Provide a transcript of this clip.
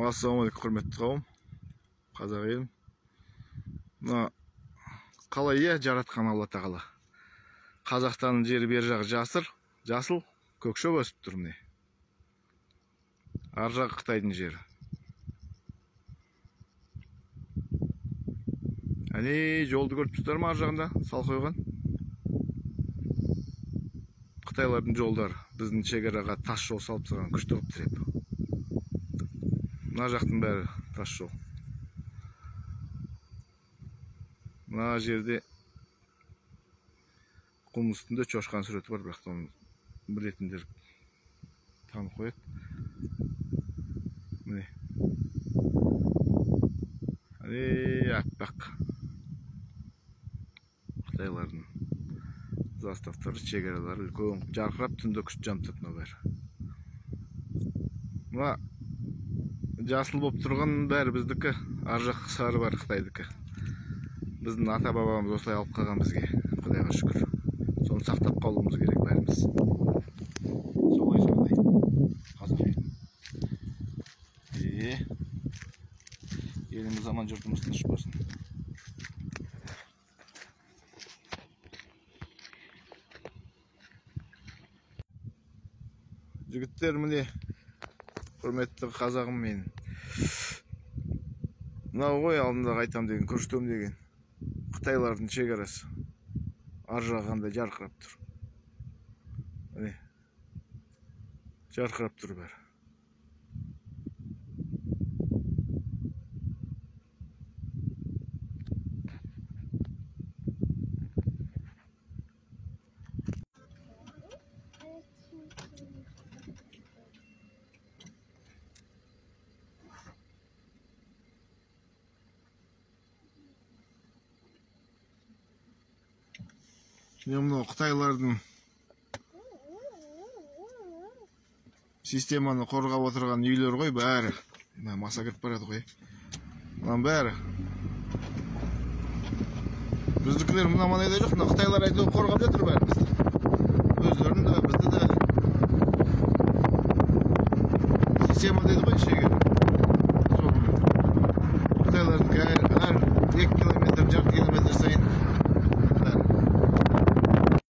Ассалаумағалейкум, құрметті қауым, қазақ елім. Мына қалай жаратқан Алла тағала. Қазақстанның жері бер жағы жасыл, көкшөп өсіп тұр міне. Ар жағы Қытайдың жері. Әне жолды көріп тұрсыздар ма, ар жағында сал қойған? Қытайлардың жолдары біздің шекараға тас жол салып тастаған, күшті қылып тіреп. Мына жақтың бәрі тас жол. Мына жерде құм үстінде чошқан суреті бар, бірақ оны білетіндер танып қояды. Міне. Аппақ. Қытайлардың заставтары, шекаралары үлкен жарқырап, түнде күшті жанып тұр бәрі. Мына жасыл болып тұрған бәрі біздікі, ар жақ сары бар Қытайдікі. Біздің ата бабамыз осылай алып қалған бізге, Құдайға шүкір. Соны сақтап қалуымыз керек бәріміз. Солай жағдай. Қазақ елі. Еліміз аман, жұртымыз тыныш болсын. Жігіттер, міне құрметті қазағым мен. Мынау ғой алдында қайтам деген, көрсетем деген Қытайлардың шекарасы. Ар жағы қандай жарқырап тұр. Міне. Жарқырап тұр бәрі. Мынау Қытайлардың системаны қорғап отырған үйлер ғой бәрі. Маса кіріп барады ғой. Мынау бәрі. Біздікілер мына манайда жоқ, Қытайлар әйтеуір қорғап жатыр бәрімізді. Өздерін де, бізді де. Система дейді ғой шегер. Қытайлардың әр 2 километр, жарты километр сайын